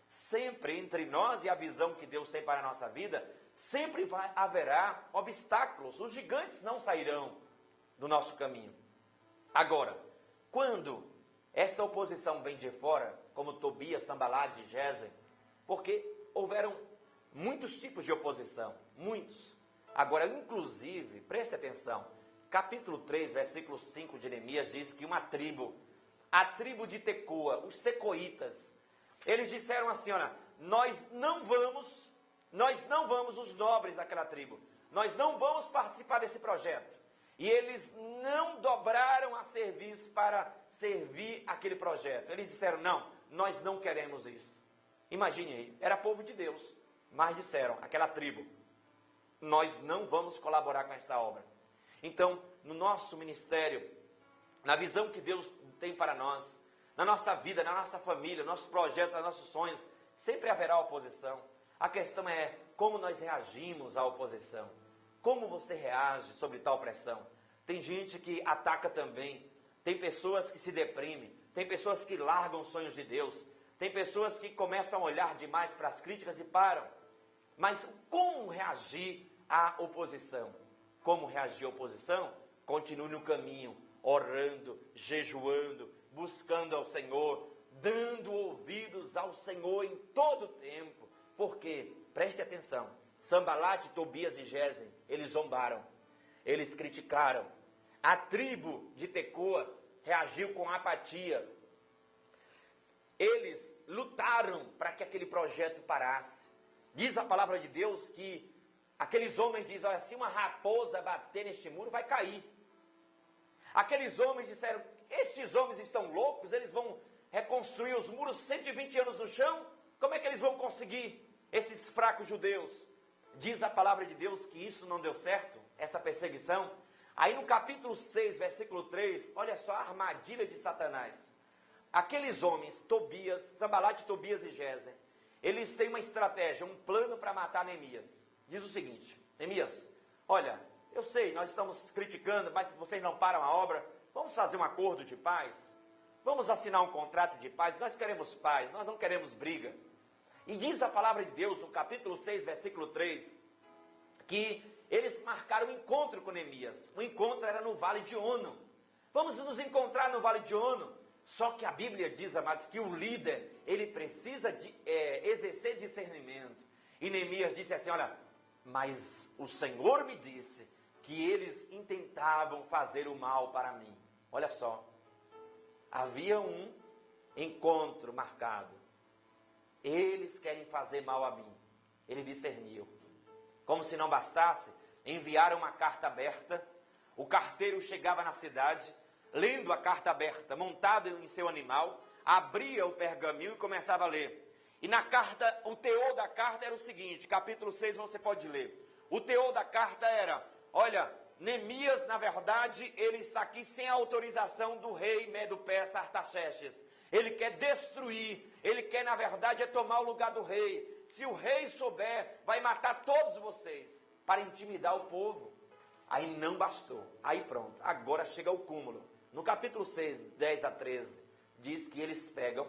sempre entre nós e a visão que Deus tem para a nossa vida, sempre haverá obstáculos, os gigantes não sairão do nosso caminho. Agora, quando esta oposição vem de fora, como Tobias, Sanbalate e Gesem, porque houveram muitos tipos de oposição, muitos. Agora, inclusive, preste atenção, capítulo 3, versículo 5 de Neemias diz que uma tribo, a tribo de Tecoa, os tecoitas, eles disseram assim, olha, nós não vamos, os nobres daquela tribo, nós não vamos participar desse projeto. E eles não dobraram a serviço para servir aquele projeto. Eles disseram, não, nós não queremos isso. Imagine aí, era povo de Deus, mas disseram, aquela tribo, nós não vamos colaborar com esta obra. Então, no nosso ministério, na visão que Deus tem para nós, na nossa vida, na nossa família, nossos projetos, nos nossos sonhos, sempre haverá oposição. A questão é como nós reagimos à oposição. Como você reage sobre tal pressão? Tem gente que ataca também, tem pessoas que se deprimem, tem pessoas que largam os sonhos de Deus, tem pessoas que começam a olhar demais para as críticas e param. Mas como reagir à oposição? Como reagir à oposição? Continue no caminho, orando, jejuando, buscando ao Senhor, dando ouvidos ao Senhor em todo o tempo. Porque, preste atenção, Sanbalate, Tobias e Gesem, eles zombaram, eles criticaram. A tribo de Tecoa reagiu com apatia. Eles lutaram para que aquele projeto parasse. Diz a palavra de Deus que aqueles homens dizem, olha, se uma raposa bater neste muro, vai cair. Aqueles homens disseram, estes homens estão loucos, eles vão reconstruir os muros 120 anos no chão? Como é que eles vão conseguir, esses fracos judeus? Diz a palavra de Deus que isso não deu certo, essa perseguição. Aí no capítulo 6, versículo 3, olha só a armadilha de Satanás. Aqueles homens, Tobias, Sanbalate, Tobias e Gesem, eles têm uma estratégia, um plano para matar Neemias. Diz o seguinte, Neemias, olha, eu sei, nós estamos criticando, mas vocês não param a obra, vamos fazer um acordo de paz? Vamos assinar um contrato de paz? Nós queremos paz, nós não queremos briga. E diz a palavra de Deus, no capítulo 6, versículo 3, que eles marcaram um encontro com Neemias. O encontro era no Vale de Ono. Vamos nos encontrar no Vale de Ono. Só que a Bíblia diz, amados, que o líder, ele precisa de exercer discernimento. E Neemias disse assim, olha, mas o Senhor me disse que eles intentavam fazer o mal para mim. Olha só, havia um encontro marcado. Eles querem fazer mal a mim. Ele discerniu. Como se não bastasse, enviaram uma carta aberta. O carteiro chegava na cidade, lendo a carta aberta, montado em seu animal, abria o pergaminho e começava a ler. E na carta, o teor da carta era o seguinte, capítulo 6 você pode ler. O teor da carta era, olha, Neemias, na verdade, ele está aqui sem a autorização do rei Medo-Persa Artaxerxes. Ele quer destruir, ele quer, na verdade, tomar o lugar do rei. Se o rei souber, vai matar todos vocês, para intimidar o povo. Aí não bastou, aí pronto, agora chega o cúmulo. No capítulo 6, 10 a 13, diz que eles pegam,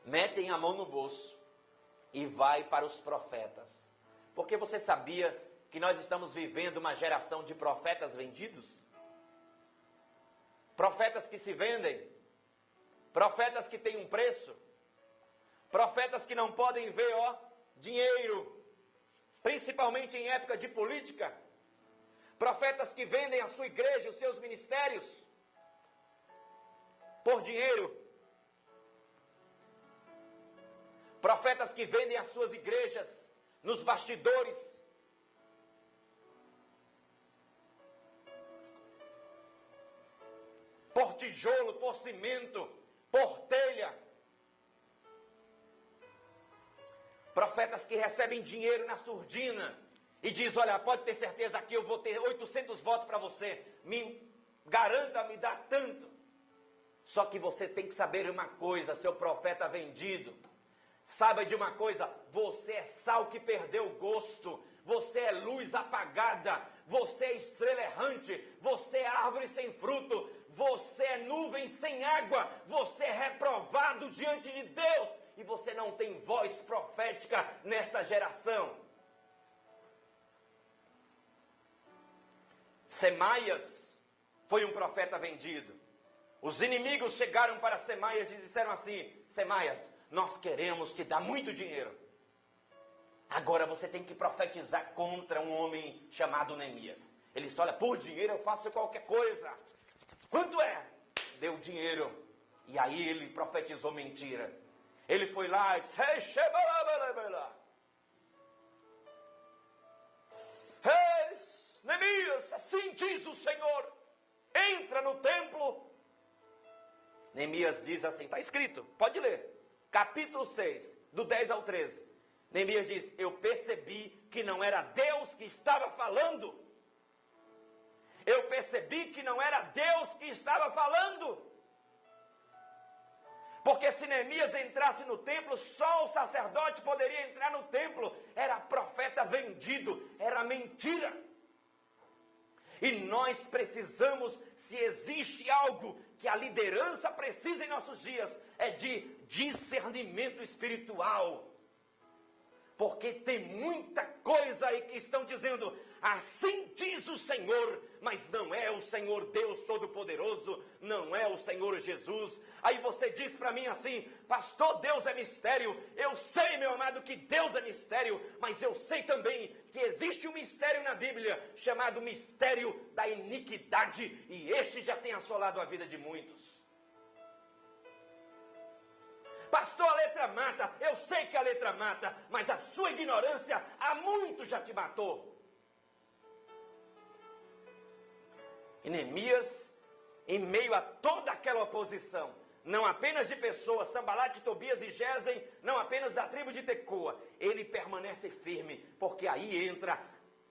metem a mão no bolso e vai para os profetas. Porque você sabia que nós estamos vivendo uma geração de profetas vendidos? Profetas que se vendem, profetas que têm um preço, profetas que não podem ver, dinheiro, principalmente em época de política, profetas que vendem a sua igreja, os seus ministérios, por dinheiro, profetas que vendem as suas igrejas nos bastidores, por tijolo, por cimento, por telha. Profetas que recebem dinheiro na surdina e diz, olha, pode ter certeza que eu vou ter 800 votos para você, me garanta, me dá tanto. Só que você tem que saber uma coisa, seu profeta vendido, Saiba de uma coisa, você é sal que perdeu o gosto, você é luz apagada, você é estrela errante, você é árvore sem fruto, você é nuvem sem água, você é reprovado diante de Deus e você não tem voz profética nesta geração. Semaias foi um profeta vendido. Os inimigos chegaram para Semaias e disseram assim: Semaias, nós queremos te dar muito dinheiro. Agora você tem que profetizar contra um homem chamado Neemias. Ele disse: olha, por dinheiro eu faço qualquer coisa. Quanto é? Deu dinheiro. E aí ele profetizou mentira. Ele foi lá e disse: Neemias, assim diz o Senhor, entra no templo. Neemias diz assim, está escrito, pode ler, capítulo 6, do 10 ao 13. Neemias diz: eu percebi que não era Deus que estava falando. Eu percebi que não era Deus que estava falando. Porque se Neemias entrasse no templo, só o sacerdote poderia entrar no templo. Era profeta vendido, era mentira. E nós precisamos, se existe algo que a liderança precisa em nossos dias, é de discernimento espiritual. Porque tem muita coisa aí que estão dizendo, assim diz o Senhor, mas não é o Senhor Deus Todo-Poderoso, não é o Senhor Jesus. Aí você diz para mim assim: pastor, Deus é mistério. Eu sei, meu amado, que Deus é mistério, mas eu sei também que existe um mistério na Bíblia, chamado mistério da iniquidade, e este já tem assolado a vida de muitos. Pastor, a letra mata. Eu sei que a letra mata, mas a sua ignorância há muito já te matou. E Neemias, em meio a toda aquela oposição, não apenas de pessoas, Sambalate, Tobias e Gesem, não apenas da tribo de Tecoa, ele permanece firme, porque aí entra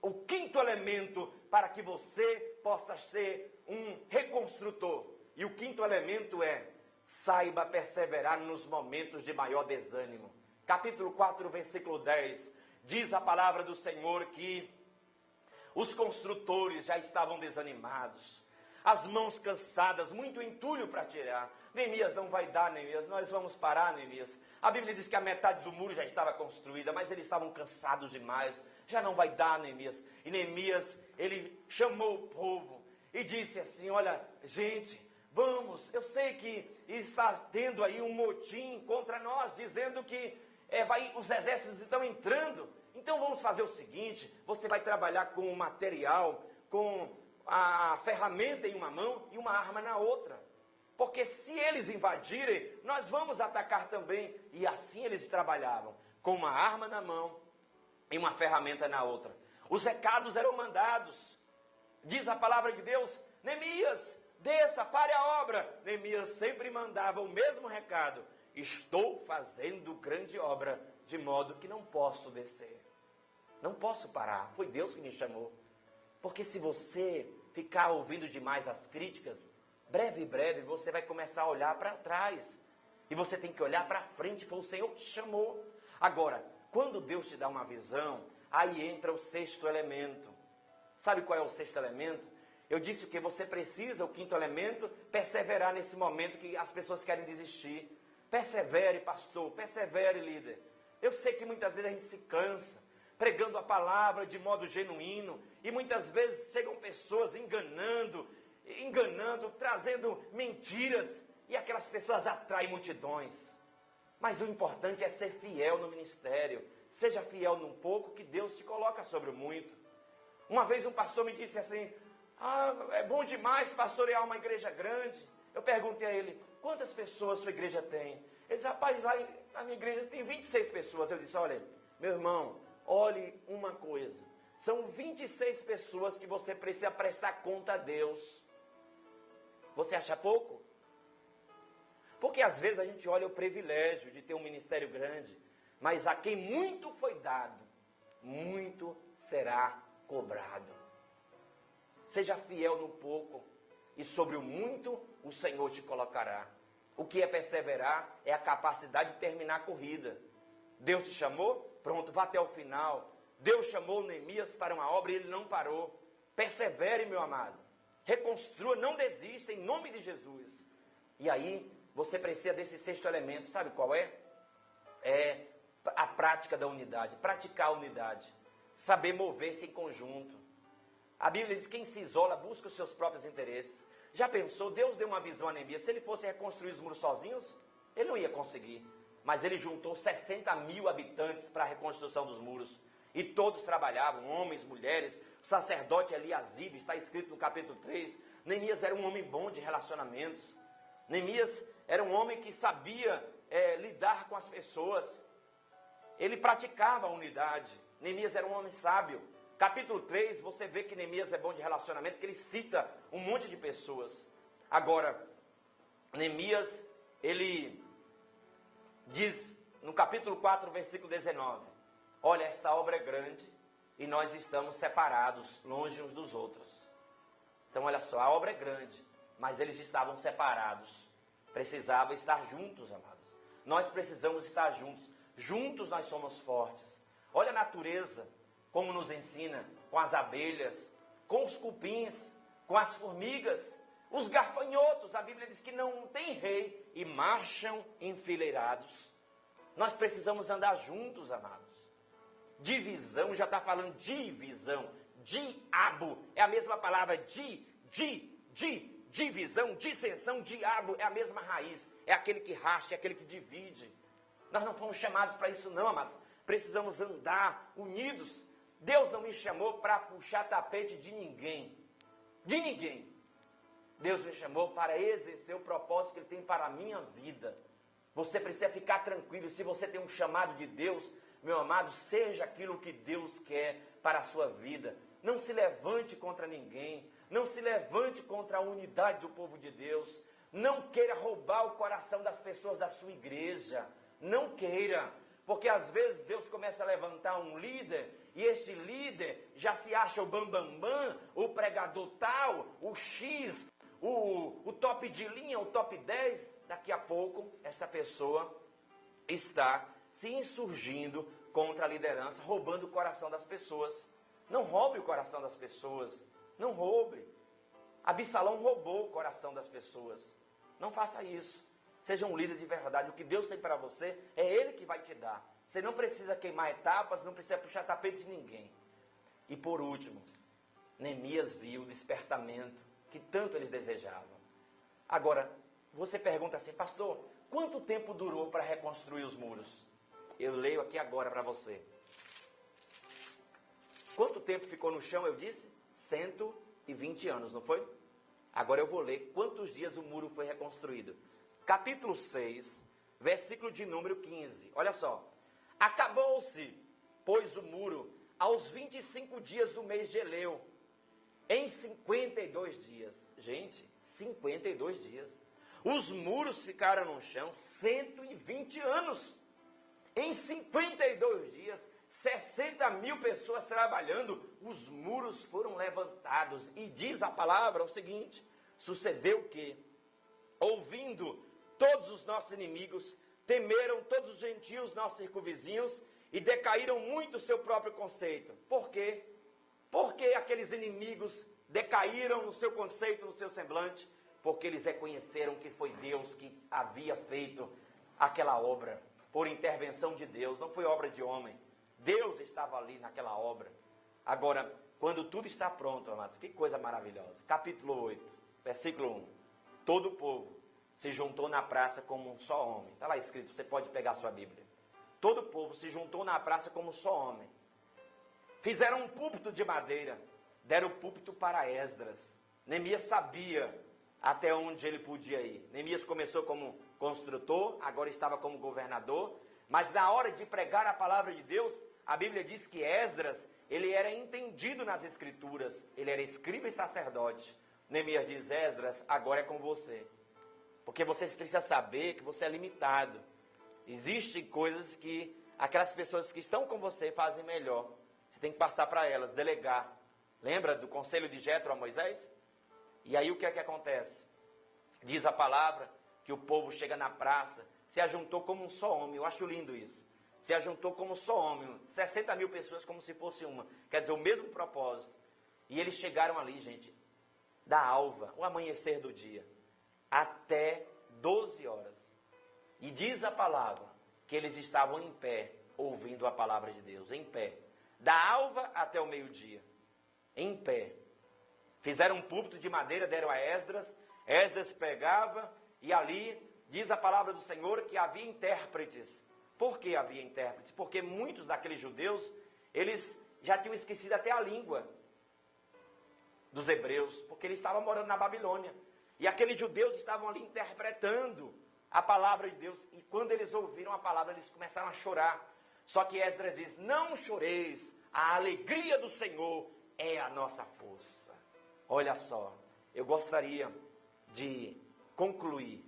o quinto elemento para que você possa ser um reconstrutor. E o quinto elemento é: saiba perseverar nos momentos de maior desânimo. Capítulo 4, versículo 10, diz a palavra do Senhor que os construtores já estavam desanimados, as mãos cansadas, muito entulho para tirar. Neemias, não vai dar, Neemias, nós vamos parar, Neemias. A Bíblia diz que a metade do muro já estava construída, mas eles estavam cansados demais. Já não vai dar, Neemias. E Neemias, ele chamou o povo e disse assim: olha, gente, vamos, eu sei que está tendo aí um motim contra nós, dizendo que os exércitos estão entrando. Então vamos fazer o seguinte: você vai trabalhar com o material, com a ferramenta em uma mão e uma arma na outra. Porque se eles invadirem, nós vamos atacar também. E assim eles trabalhavam, com uma arma na mão e uma ferramenta na outra. Os recados eram mandados. Diz a palavra de Deus: Neemias, desça, pare a obra. Neemias sempre mandava o mesmo recado: estou fazendo grande obra, de modo que não posso descer. Não posso parar, foi Deus que me chamou. Porque se você ficar ouvindo demais as críticas, breve você vai começar a olhar para trás. E você tem que olhar para frente, foi o Senhor que te chamou. Agora, quando Deus te dá uma visão, aí entra o sexto elemento. Sabe qual é o sexto elemento? Eu disse que você precisa, o quinto elemento, perseverar nesse momento que as pessoas querem desistir. Persevere, pastor, persevere, líder. Eu sei que muitas vezes a gente se cansa pregando a palavra de modo genuíno, e muitas vezes chegam pessoas enganando, trazendo mentiras, e aquelas pessoas atraem multidões. Mas o importante é ser fiel no ministério. Seja fiel num pouco, que Deus te coloca sobre o muito. Uma vez um pastor me disse assim: é bom demais pastorear uma igreja grande. Eu perguntei a ele: quantas pessoas sua igreja tem? Ele disse: rapaz, lá na minha igreja tem 26 pessoas. Eu disse: olha, meu irmão, olhe uma coisa, são 26 pessoas que você precisa prestar conta a Deus. Você acha pouco? Porque às vezes a gente olha o privilégio de ter um ministério grande, mas a quem muito foi dado, muito será cobrado. Seja fiel no pouco, e sobre o muito o Senhor te colocará. O que é perseverar? É a capacidade de terminar a corrida. Deus te chamou? Pronto, vá até o final. Deus chamou Neemias para uma obra e ele não parou. Persevere, meu amado. Reconstrua, não desista, em nome de Jesus. E aí, você precisa desse sexto elemento, sabe qual é? É a prática da unidade, praticar a unidade, saber mover-se em conjunto. A Bíblia diz que quem se isola busca os seus próprios interesses. Já pensou, Deus deu uma visão a Neemias, se ele fosse reconstruir os muros sozinhos, ele não ia conseguir. Mas ele juntou 60 mil habitantes para a reconstrução dos muros. E todos trabalhavam, homens, mulheres, o sacerdote Eliasibe, está escrito no capítulo 3. Neemias era um homem bom de relacionamentos. Neemias era um homem que sabia lidar com as pessoas. Ele praticava a unidade. Neemias era um homem sábio. Capítulo 3, você vê que Neemias é bom de relacionamento, porque ele cita um monte de pessoas. Agora, Neemias, ele diz no capítulo 4, versículo 19, olha, esta obra é grande e nós estamos separados, longe uns dos outros. Então, olha só, a obra é grande, mas eles estavam separados. Precisavam estar juntos, amados. Nós precisamos estar juntos. Juntos nós somos fortes. Olha a natureza, como nos ensina, com as abelhas, com os cupins, com as formigas, os gafanhotos. A Bíblia diz que não tem rei e marcham enfileirados. Nós precisamos andar juntos, amados. Divisão, já está falando divisão. Diabo é a mesma palavra. Divisão, dissensão, diabo é a mesma raiz. É aquele que racha, é aquele que divide. Nós não fomos chamados para isso não, amados. Precisamos andar unidos. Deus não me chamou para puxar tapete de ninguém. De ninguém. Deus me chamou para exercer o propósito que Ele tem para a minha vida. Você precisa ficar tranquilo. Se você tem um chamado de Deus, meu amado, seja aquilo que Deus quer para a sua vida. Não se levante contra ninguém. Não se levante contra a unidade do povo de Deus. Não queira roubar o coração das pessoas da sua igreja. Não queira. Porque às vezes Deus começa a levantar um líder, e este líder já se acha o bambambam, o pregador tal, o X, o top de linha, o top 10. Daqui a pouco, esta pessoa está se insurgindo contra a liderança, roubando o coração das pessoas. Não roube o coração das pessoas. Não roube. Absalão roubou o coração das pessoas. Não faça isso. Seja um líder de verdade. O que Deus tem para você, é Ele que vai te dar. Você não precisa queimar etapas, não precisa puxar tapete de ninguém. E por último, Neemias viu o despertamento que tanto eles desejavam. Agora, você pergunta assim, pastor, quanto tempo durou para reconstruir os muros? Eu leio aqui agora para você. Quanto tempo ficou no chão, eu disse? 120 anos, não foi? Agora eu vou ler quantos dias o muro foi reconstruído. Capítulo 6, versículo de número 15. Olha só. Acabou-se, pois, o muro aos 25 dias do mês de Eleu, em 52 dias. Gente, 52 dias. Os muros ficaram no chão 120 anos. Em 52 dias, 60 mil pessoas trabalhando, os muros foram levantados. E diz a palavra o seguinte, sucedeu que, ouvindo todos os nossos inimigos, temeram todos os gentios, nossos circunvizinhos, e decaíram muito o seu próprio conceito. Por quê? Porque aqueles inimigos decaíram no seu conceito, no seu semblante? Porque eles reconheceram que foi Deus que havia feito aquela obra, por intervenção de Deus, não foi obra de homem. Deus estava ali naquela obra. Agora, quando tudo está pronto, amados, que coisa maravilhosa. Capítulo 8, versículo 1. Todo o povo se juntou na praça como um só homem. Está lá escrito, você pode pegar a sua Bíblia. Todo o povo se juntou na praça como um só homem. Fizeram um púlpito de madeira, deram o púlpito para Esdras. Neemias sabia até onde ele podia ir. Neemias começou como construtor, agora estava como governador, mas na hora de pregar a palavra de Deus, a Bíblia diz que Esdras, ele era entendido nas escrituras, ele era escriba e sacerdote. Neemias diz, Esdras, agora é com você. Porque você precisa saber que você é limitado. Existem coisas que aquelas pessoas que estão com você fazem melhor. Você tem que passar para elas, delegar. Lembra do conselho de Jetro a Moisés? E aí o que é que acontece? Diz a palavra que o povo chega na praça, se ajuntou como um só homem. Eu acho lindo isso. se ajuntou como só homem, 60 mil pessoas como se fosse uma, quer dizer, o mesmo propósito. E eles chegaram ali, gente, da alva, o amanhecer do dia, até 12 horas. E diz a palavra que eles estavam em pé, ouvindo a palavra de Deus, em pé. Da alva até o meio-dia, em pé. Fizeram um púlpito de madeira, deram a Esdras, Esdras pregava, e ali diz a palavra do Senhor que havia intérpretes. Por que havia intérpretes? Porque muitos daqueles judeus, eles já tinham esquecido até a língua dos hebreus, porque eles estavam morando na Babilônia. E aqueles judeus estavam ali interpretando a palavra de Deus. E quando eles ouviram a palavra, eles começaram a chorar. Só que Esdras diz, não choreis, a alegria do Senhor é a nossa força. Olha só, eu gostaria de concluir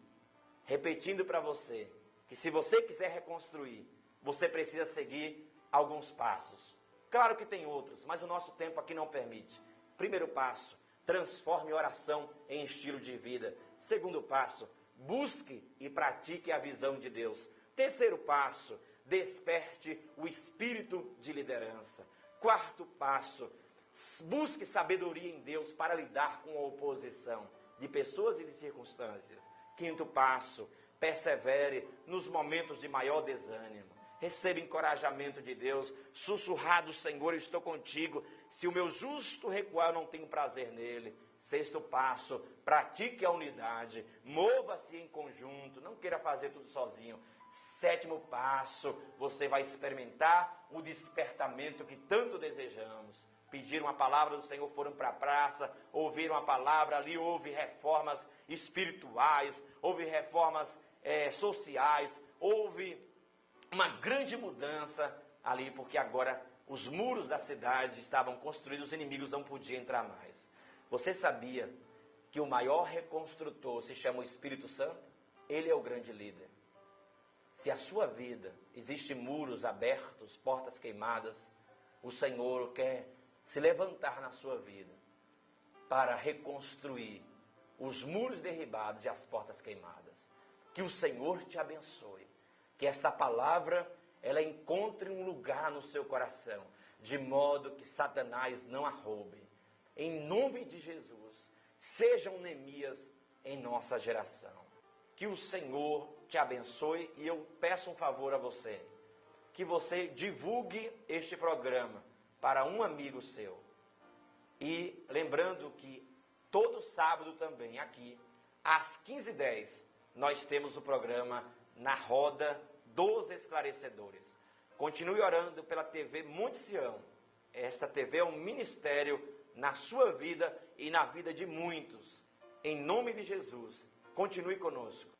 repetindo para você que se você quiser reconstruir, você precisa seguir alguns passos. Claro que tem outros, mas o nosso tempo aqui não permite. Primeiro passo, transforme oração em estilo de vida. Segundo passo, busque e pratique a visão de Deus. Terceiro passo, desperte o espírito de liderança. Quarto passo, busque sabedoria em Deus para lidar com a oposição de pessoas e de circunstâncias. Quinto passo, persevere nos momentos de maior desânimo. Receba encorajamento de Deus, sussurrar do Senhor, eu estou contigo. Se o meu justo recuar, eu não tenho prazer nele. Sexto passo, pratique a unidade, mova-se em conjunto, não queira fazer tudo sozinho. Sétimo passo, você vai experimentar o despertamento que tanto desejamos. Pediram a palavra do Senhor, foram para a praça, ouviram a palavra, ali houve reformas espirituais, houve reformas sociais, houve uma grande mudança ali, porque agora os muros da cidade estavam construídos, os inimigos não podiam entrar mais. Você sabia que o maior reconstrutor se chama o Espírito Santo? Ele é o grande líder. Se a sua vida existe muros abertos, portas queimadas, o Senhor quer se levantar na sua vida para reconstruir os muros derribados e as portas queimadas. Que o Senhor te abençoe. Que esta palavra, ela encontre um lugar no seu coração, de modo que Satanás não a roube. Em nome de Jesus, seja um Neemias em nossa geração. Que o Senhor te abençoe e eu peço um favor a você, que você divulgue este programa para um amigo seu. E lembrando que todo sábado também aqui, às 15h10, nós temos o programa Na Roda dos Esclarecedores. Continue orando pela TV Monte Sião. Esta TV é um ministério na sua vida e na vida de muitos. Em nome de Jesus, continue conosco.